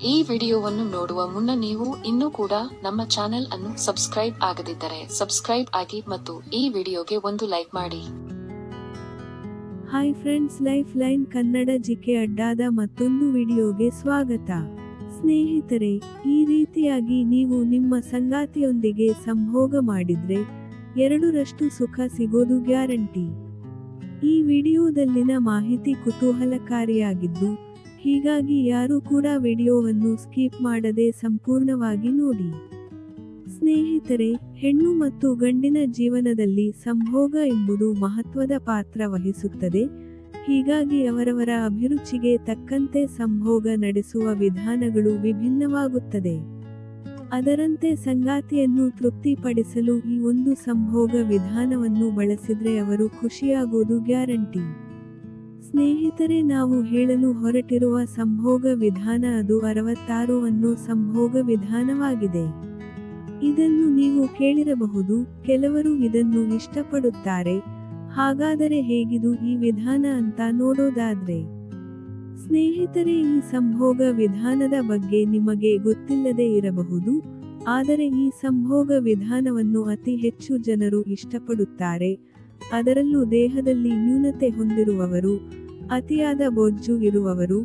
ಈ ವಿಡಿಯೋವನ್ನು ನೋಡುವ ಮುನ್ನ ನೀವು ಇನ್ನೂ ಕೂಡ ನಮ್ಮ ಚಾನೆಲ್ ಅನ್ನು ಸಬ್ಸ್ಕ್ರೈಬ್ ಆಗದಿದ್ದರೆ ಸಬ್ಸ್ಕ್ರೈಬ್ ಆಗಿ ಮತ್ತು ಈ ವಿಡಿಯೋಗೆ ಒಂದು ಲೈಕ್ ಮಾಡಿ. Hi friends, life line Kannada GK ಅಡ್ಡಾದ ಮತ್ತೊಂದು ವಿಡಿಯೋಗೆ ಸ್ವಾಗತ. ಸ್ನೇಹಿತರೆ, ಈ ರೀತಿಯಾಗಿ ನೀವು ನಿಮ್ಮ ಸಂಗಾತಿಯೊಂದಿಗೆ ಸಂಭೋಗ ಮಾಡಿದ್ರೆ 2ರಷ್ಟು ಸುಖ ಸಿಗೋದು ಗ್ಯಾರಂಟಿ. ಈ ವಿಡಿಯೋದಲ್ಲಿನ ಮಾಹಿತಿ ಕುತೂಹಲಕಾರಿಯಾಗಿದ್ದು, ಹೀಗಾಗಿ ಯಾರು ಕೂಡ ವಿಡಿಯೋವನ್ನು ಸ್ಕಿಪ್ ಮಾಡದೆ ಸಂಪೂರ್ಣವಾಗಿ ನೋಡಿ. ಸ್ನೇಹಿತರೆ, ಹೆಣ್ಣು ಮತ್ತು ಗಂಡಿನ ಜೀವನದಲ್ಲಿ ಸಂಭೋಗ ಎಂಬುದು ಮಹತ್ವದ ಪಾತ್ರ ವಹಿಸುತ್ತದೆ. ಹೀಗಾಗಿ ಅವರವರ ಅಭಿರುಚಿಗೆ ತಕ್ಕಂತೆ ಸಂಭೋಗ ನಡೆಸುವ ವಿಧಾನಗಳು ವಿಭಿನ್ನವಾಗುತ್ತದೆ. ಅದರಂತೆ ಸಂಗಾತಿಯನ್ನು ತೃಪ್ತಿಪಡಿಸಲು ಈ ಒಂದು ಸಂಭೋಗ ವಿಧಾನವನ್ನು ಬಳಸಿದ್ರೆ ಅವರು ಖುಷಿಯಾಗೋದು ಗ್ಯಾರಂಟಿ. ಸ್ನೇಹಿತರೆ, ನಾವು ಹೇಳಲು ಹೊರಟಿರುವ ಸಂಭೋಗ ವಿಧಾನ ಅದು 66 ಅನ್ನೋ ಸಂಭೋಗ ವಿಧಾನವಾಗಿದೆ. ಇದನ್ನು ನೀವು ಕೇಳಿರಬಹುದು, ಕೆಲವರು ಇದನ್ನು ಇಷ್ಟಪಡುತ್ತಾರೆ. ಹಾಗಾದರೆ ಹೇಗಿದು ಈ ವಿಧಾನ ಅಂತ ನೋಡೋದಾದ್ರೆ, ಸ್ನೇಹಿತರೆ, ಈ ಸಂಭೋಗ ವಿಧಾನದ ಬಗ್ಗೆ ನಿಮಗೆ ಗೊತ್ತಿಲ್ಲದೆ ಇರಬಹುದು. ಆದರೆ ಈ ಸಂಭೋಗ ವಿಧಾನವನ್ನು ಅತಿ ಹೆಚ್ಚು ಜನರು ಇಷ್ಟಪಡುತ್ತಾರೆ. ಅದರಲ್ಲೂ ದೇಹದಲ್ಲಿ ನ್ಯೂನತೆ ಹೊಂದಿರುವವರು, ಅತಿಯಾದ ಬೊಜ್ಜು ಇರುವವರು,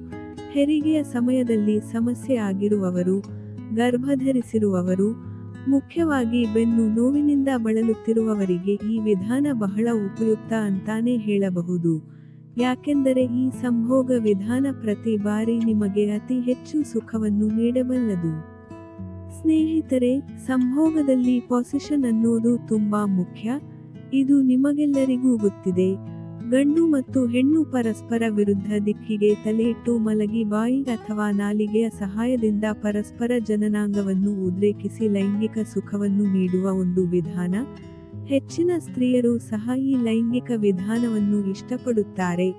ಹೆರಿಗೆಯ ಸಮಯದಲ್ಲಿ ಸಮಸ್ಯೆ ಆಗಿರುವವರು, ಗರ್ಭಧರಿಸಿರುವವರು, ಮುಖ್ಯವಾಗಿ ಬೆನ್ನು ನೋವಿನಿಂದ ಬಳಲುತ್ತಿರುವವರಿಗೆ ಈ ವಿಧಾನ ಬಹಳ ಉಪಯುಕ್ತ ಅಂತಾನೆ ಹೇಳಬಹುದು. ಯಾಕೆಂದರೆ ಈ ಸಂಭೋಗ ವಿಧಾನ ಪ್ರತಿ ಬಾರಿ ನಿಮಗೆ ಅತಿ ಹೆಚ್ಚು ಸುಖವನ್ನು ನೀಡಬಲ್ಲದು. ಸ್ನೇಹಿತರೆ, ಸಂಭೋಗದಲ್ಲಿ ಪೊಸಿಷನ್ ಅನ್ನೋದು ತುಂಬಾ ಮುಖ್ಯ. ಇದು ನಿಮಗೆಲ್ಲರಿಗೂ ಗೊತ್ತಿದೆ. ಗಂಡು ಮತ್ತು ಹೆಣ್ಣು ಪರಸ್ಪರ ವಿರುದ್ಧ ದಿಕ್ಕಿಗೆ ತಲೆಯಿಟ್ಟು ಮಲಗಿ ಬಾಯಿ ಅಥವಾ ನಾಲಿಗೆಯ ಸಹಾಯದಿಂದ ಪರಸ್ಪರ ಜನನಾಂಗವನ್ನು ಉದ್ರೇಕಿಸಿ ಲೈಂಗಿಕ ಸುಖವನ್ನು ನೀಡುವ ಒಂದು ವಿಧಾನ. ಹೆಚ್ಚಿನ ಸ್ತ್ರೀಯರು ಸಹ ಈ ಲೈಂಗಿಕ ವಿಧಾನವನ್ನು ಇಷ್ಟಪಡುತ್ತಾರೆ.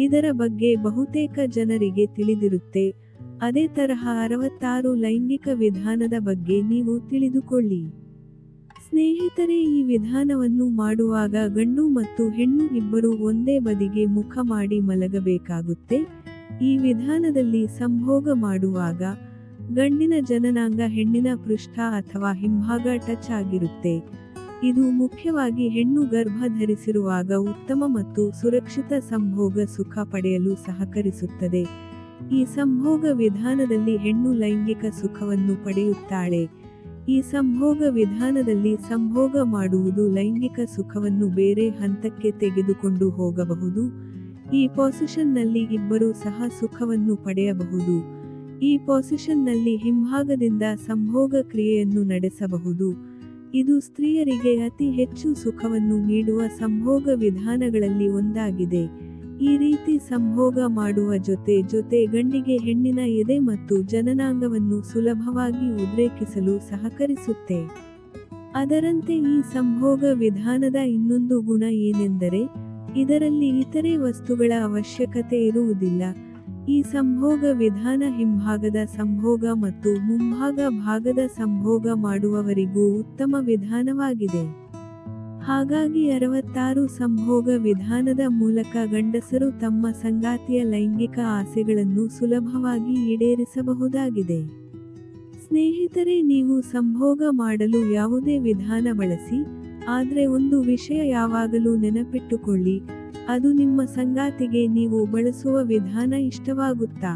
ಇದರ ಬಗ್ಗೆ ಬಹುತೇಕ ಜನರಿಗೆ ತಿಳಿದಿರುತ್ತೆ. ಅದೇ ತರಹ 66 ಲೈಂಗಿಕ ವಿಧಾನದ ಬಗ್ಗೆ ನೀವು ತಿಳಿದುಕೊಳ್ಳಿ. ಸ್ನೇಹಿತರೆ, ಈ ವಿಧಾನವನ್ನು ಮಾಡುವಾಗ ಗಂಡು ಮತ್ತು ಹೆಣ್ಣು ಇಬ್ಬರೂ ಒಂದೇ ಬದಿಗೆ ಮುಖ ಮಾಡಿ ಮಲಗಬೇಕಾಗುತ್ತೆ. ಈ ವಿಧಾನದಲ್ಲಿ ಸಂಭೋಗ ಮಾಡುವಾಗ ಗಂಡಿನ ಜನನಾಂಗ ಹೆಣ್ಣಿನ ಪೃಷ್ಠ ಅಥವಾ ಹಿಂಭಾಗ ಟಚ್ ಆಗಿರುತ್ತೆ. ಇದು ಮುಖ್ಯವಾಗಿ ಹೆಣ್ಣು ಗರ್ಭ ಧರಿಸಿರುವಾಗ ಉತ್ತಮ ಮತ್ತು ಸುರಕ್ಷಿತ ಸಂಭೋಗ ಸುಖ ಪಡೆಯಲು ಸಹಕರಿಸುತ್ತದೆ. ಈ ಸಂಭೋಗ ವಿಧಾನದಲ್ಲಿ ಹೆಣ್ಣು ಲೈಂಗಿಕ ಸುಖವನ್ನು ಪಡೆಯುತ್ತಾಳೆ. ಈ ಸಂಭೋಗ ವಿಧಾನದಲ್ಲಿ ಸಂಭೋಗ ಮಾಡುವುದು ಲೈಂಗಿಕ ಸುಖವನ್ನು ಬೇರೆ ಹಂತಕ್ಕೆ ತೆಗೆದುಕೊಂಡು ಹೋಗಬಹುದು. ಈ ಪೊಸಿಷನ್ನಲ್ಲಿ ಇಬ್ಬರೂ ಸಹ ಸುಖವನ್ನು ಪಡೆಯಬಹುದು. ಈ ಪೊಸಿಷನ್ನಲ್ಲಿ ಹಿಂಭಾಗದಿಂದ ಸಂಭೋಗ ಕ್ರಿಯೆಯನ್ನು ನಡೆಸಬಹುದು. ಇದು ಸ್ತ್ರೀಯರಿಗೆ ಅತಿ ಹೆಚ್ಚು ಸುಖವನ್ನು ನೀಡುವ ಸಂಭೋಗ ವಿಧಾನಗಳಲ್ಲಿ ಒಂದಾಗಿದೆ. ಈ ರೀತಿ ಸಂಭೋಗ ಮಾಡುವ ಜೊತೆ ಗಂಡಿಗೆ ಹೆಣ್ಣಿನ ಎದೆ ಮತ್ತು ಜನನಾಂಗವನ್ನು ಸುಲಭವಾಗಿ ಉದ್ರೇಕಿಸಲು ಸಹಕರಿಸುತ್ತೆ. ಅದರಂತೆ ಈ ಸಂಭೋಗ ವಿಧಾನದ ಇನ್ನೊಂದು ಗುಣ ಏನೆಂದರೆ, ಇದರಲ್ಲಿ ಇತರೆ ವಸ್ತುಗಳ ಅವಶ್ಯಕತೆ ಇರುವುದಿಲ್ಲ. ಈ ಸಂಭೋಗ ವಿಧಾನ ಹಿಂಭಾಗದ ಸಂಭೋಗ ಮತ್ತು ಮುಂಭಾಗ ಭಾಗದ ಸಂಭೋಗ ಮಾಡುವವರಿಗೂ ಉತ್ತಮ ವಿಧಾನವಾಗಿದೆ. ಹಾಗಾಗಿ 66 ಸಂಭೋಗ ವಿಧಾನದ ಮೂಲಕ ಗಂಡಸರು ತಮ್ಮ ಸಂಗಾತಿಯ ಲೈಂಗಿಕ ಆಸೆಗಳನ್ನು ಸುಲಭವಾಗಿ ಈಡೇರಿಸಬಹುದಾಗಿದೆ. ಸ್ನೇಹಿತರೆ, ನೀವು ಸಂಭೋಗ ಮಾಡಲು ಯಾವುದೇ ವಿಧಾನ ಬಳಸಿ, ಆದ್ರೆ ಒಂದು ವಿಷಯ ಯಾವಾಗಲೂ ನೆನಪಿಟ್ಟುಕೊಳ್ಳಿ, ಅದು ನಿಮ್ಮ ಸಂಗಾತಿಗೆ ನೀವು ಬಳಸುವ ವಿಧಾನ ಇಷ್ಟವಾಗುತ್ತಾ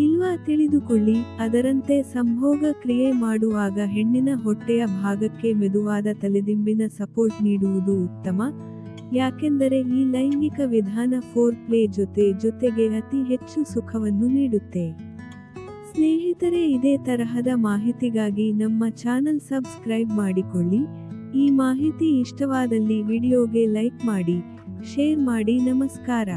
ಇಲ್ವಾ ತಿಳಿದುಕೊಳ್ಳಿ. ಅದರಂತೆ ಸಂಭೋಗ ಕ್ರಿಯೆ ಮಾಡುವಾಗ ಹೆಣ್ಣಿನ ಹೊಟ್ಟೆಯ ಭಾಗಕ್ಕೆ ಮೆದುವಾದ ತಲೆದಿಂಬಿನ ಸಪೋರ್ಟ್ ನೀಡುವುದು ಉತ್ತಮ. ಯಾಕೆಂದರೆ ಈ ಲೈಂಗಿಕ ವಿಧಾನ ಫೋರ್ ಪ್ಲೇ ಜೊತೆಗೆ ಅತಿ ಹೆಚ್ಚು ಸುಖವನ್ನು ನೀಡುತ್ತೆ. ಸ್ನೇಹಿತರೆ, ಇದೇ ತರಹದ ಮಾಹಿತಿಗಾಗಿ ನಮ್ಮ ಚಾನಲ್ ಸಬ್ಸ್ಕ್ರೈಬ್ ಮಾಡಿಕೊಳ್ಳಿ. ಈ ಮಾಹಿತಿ ಇಷ್ಟವಾದಲ್ಲಿ ವಿಡಿಯೋಗೆ ಲೈಕ್ ಮಾಡಿ, ಶೇರ್ ಮಾಡಿ. ನಮಸ್ಕಾರ.